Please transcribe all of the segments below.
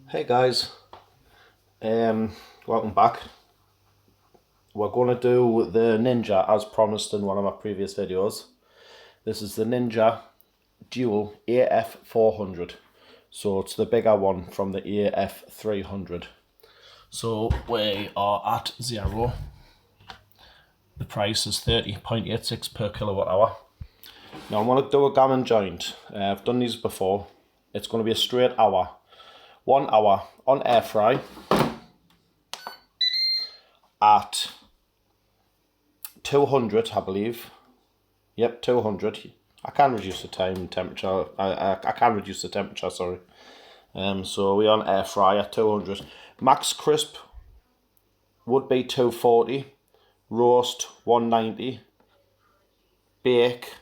Hey guys, welcome back. We're going to do the Ninja as promised in one of my previous videos. This is the Ninja Dual AF400. So it's the bigger one from the AF300. So we are at 0. The price is 30.86 per kilowatt hour. Now I'm going to do a gammon joint. I've done these before. It's going to be a straight hour. 1 hour on air fry at 200, I believe. Yep, 200. I can reduce the temperature. I can reduce the temperature, sorry. So we're on air fry at 200. Max crisp would be 240. Roast 190. Bake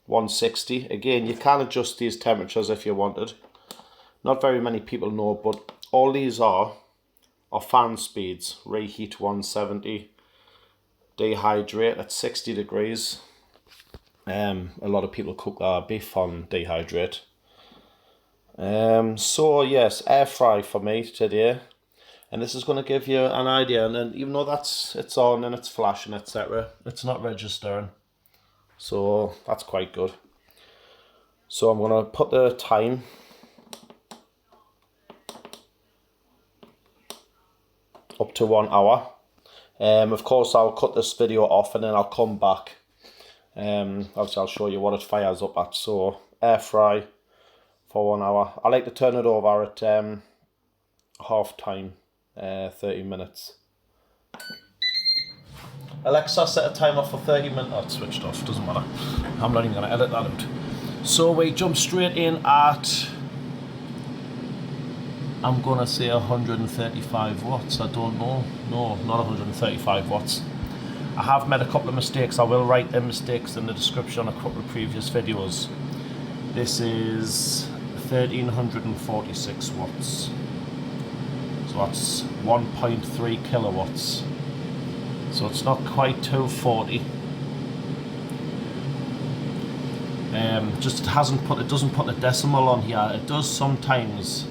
160. Again, you can adjust these temperatures if you wanted. Not very many people know, but all these are fan speeds. Reheat 170, dehydrate at 60 degrees. A lot of people cook their beef on dehydrate. So yes, air fry for me today, and this is going to give you an idea. And then even though it's on and it's flashing, etc., it's not registering, so that's quite good. So I'm going to put the time up to 1 hour. Of course, I'll cut this video off and then I'll come back. Obviously, I'll show you what it fires up at. So, air fry for 1 hour. I like to turn it over at half time, 30 minutes. Alexa, set a timer for 30 minutes. Oh, it's switched off, doesn't matter. I'm not even going to edit that out. So, we jump straight in at, I'm going to say 135 watts, I don't know. No, not 135 watts. I have made a couple of mistakes. I will write them mistakes in the description on a couple of previous videos. This is 1346 watts. So that's 1.3 kilowatts. So it's not quite 240. It doesn't put a decimal on here. It does sometimes.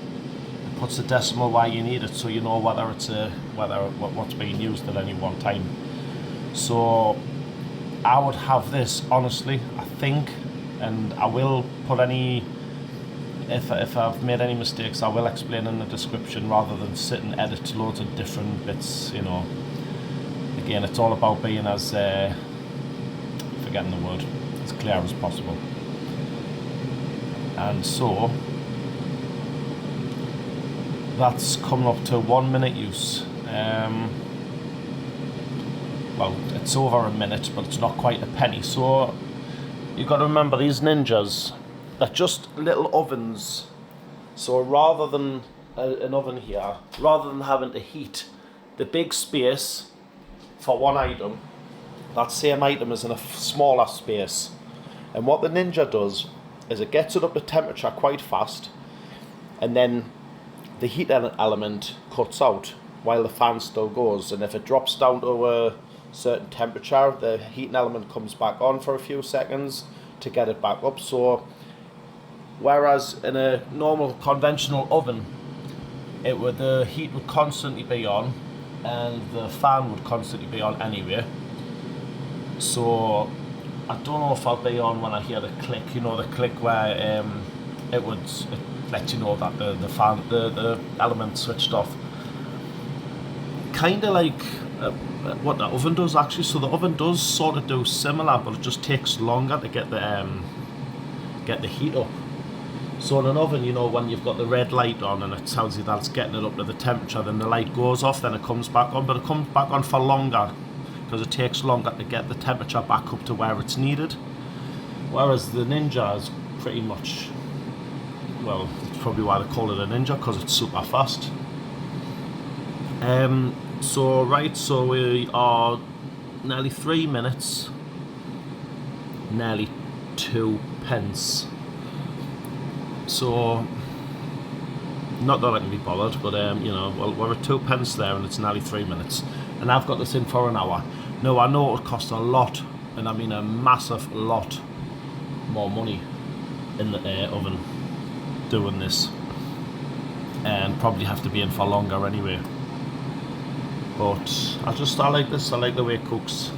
Puts the decimal where you need it, so you know whether it's what's being used at any one time. So I would have this, honestly, I think, and I will put any, if I've made any mistakes, I will explain in the description rather than sit and edit loads of different bits, you know. Again, it's all about being as forgetting the word, as clear as possible. And so that's coming up to 1 minute use. Well, it's over a minute, but it's not quite a penny. So you've got to remember, these Ninjas, they're just little ovens. So rather than an oven here, rather than having to heat the big space for one item, that same item is in a smaller space. And what the Ninja does is it gets it up to temperature quite fast, and then the heat element cuts out while the fan still goes, and if it drops down to a certain temperature, the heating element comes back on for a few seconds to get it back up. So whereas in a normal conventional oven, the heat would constantly be on and the fan would constantly be on anyway. So I don't know if I'll be on when I hear the click, you know, the click where it let you know that the element switched off. Kind of like what the oven does actually. So the oven does sort of do similar, but it just takes longer to get the heat up. So in an oven, you know, when you've got the red light on and it tells you that it's getting it up to the temperature, then the light goes off, then it comes back on, but it comes back on for longer because it takes longer to get the temperature back up to where it's needed. Whereas the Ninja is pretty much, well, it's probably why they call it a Ninja, because it's super fast. So we are nearly 3 minutes, nearly 2 pence. So, not that I can be bothered, but you know, well, we're at 2 pence there, and it's nearly 3 minutes, and I've got this in for an hour. Now I know it costs a lot, and I mean a massive lot more money in the oven doing this. and probably have to be in for longer anyway. But I like this. I like the way it cooks.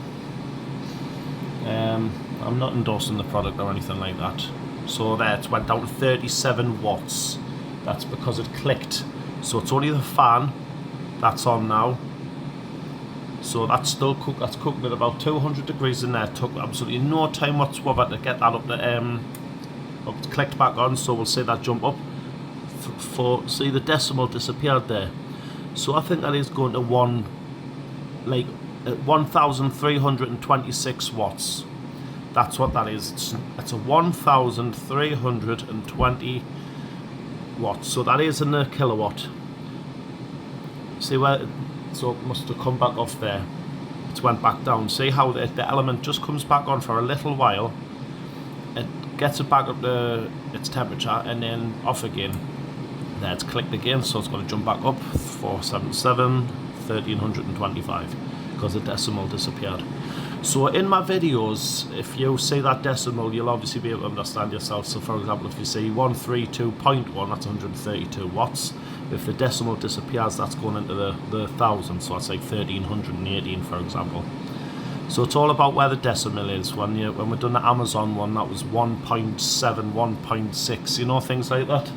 I'm not endorsing the product or anything like that. So there, it went down to 37 watts. That's because it clicked. So it's only the fan that's on now. So that's still cooked. That's cooked at about 200 degrees in there. It took absolutely no time whatsoever to get that up to clicked back on. So we'll see that jump up. See, the decimal disappeared there. So I think that is going to 1,326 watts. That's what that is. It's a 1,320 watts. So that is in a kilowatt. See where? So it must have come back off there. It went back down. See how the element just comes back on for a little while. It gets it back up to its temperature and then off again. There, it's clicked again, so it's going to jump back up. 477, 1,325, because the decimal disappeared. So in my videos, if you see that decimal, you'll obviously be able to understand yourself. So for example, if you see 132.1, that's 132 watts. If the decimal disappears, that's going into the thousand, so that's like 1,318, for example. So it's all about where the decimal is. When we're done the Amazon one, that was 1.7, 1.6, you know, things like that.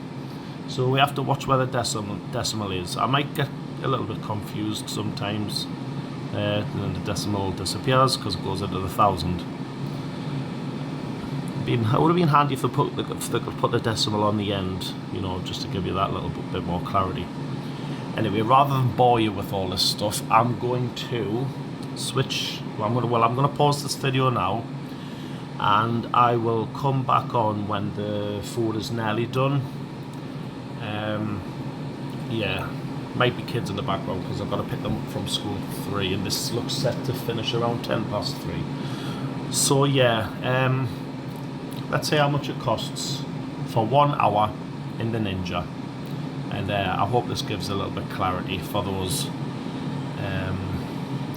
So we have to watch where the decimal is. I might get a little bit confused sometimes. And then the decimal disappears because it goes into the thousand. It would have been handy if they could put the decimal on the end, you know, just to give you that little bit more clarity. Anyway, rather than bore you with all this stuff, I'm going to switch. I'm going to pause this video now, and I will come back on when the food is nearly done. Yeah. Might be kids in the background because I've got to pick them up from school at 3, and this looks set to finish around 3:10. So yeah, let's see how much it costs for 1 hour in the Ninja, and I hope this gives a little bit of clarity for those,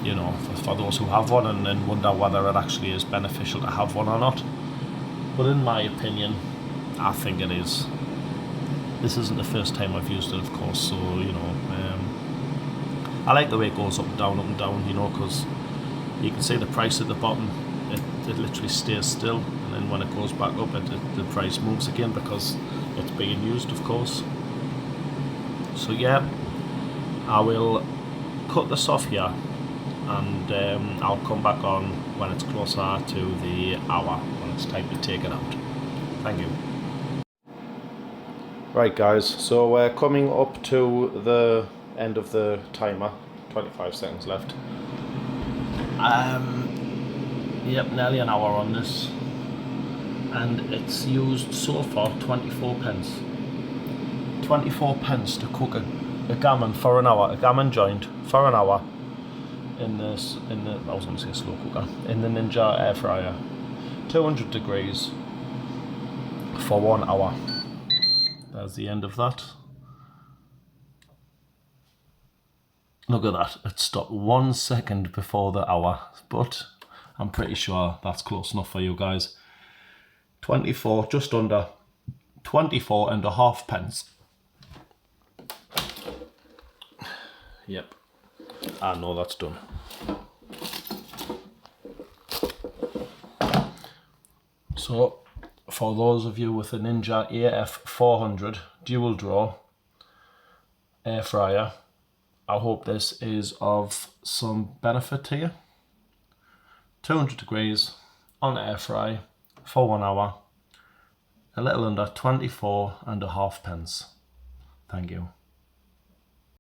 you know, for those who have one and then wonder whether it actually is beneficial to have one or not. But in my opinion, I think it is. This isn't the first time I've used it, of course, so, you know, I like the way it goes up and down, you know, because you can see the price at the bottom. It literally stays still, and then when it goes back up, the price moves again because it's being used, of course. So yeah, I will cut this off here, and I'll come back on when it's closer to the hour, when it's time to take it out. Thank you. Right guys, so we're coming up to the end of the timer, 25 seconds left. Yep, nearly an hour on this, and it's used so far 24 pence. 24 pence to cook a gammon for an hour, a gammon joint for an hour in I was going to say slow cooker, in the Ninja air fryer. 200 degrees for 1 hour. That's the end of that. Look at that, it stopped 1 second before the hour, but I'm pretty sure that's close enough for you guys. 24, just under 24.5 pence. Yep, I know that's done. So, for those of you with a Ninja AF400 dual draw air fryer, I hope this is of some benefit to you. 200 degrees on air fry for 1 hour, a little under 24.5 pence. Thank you.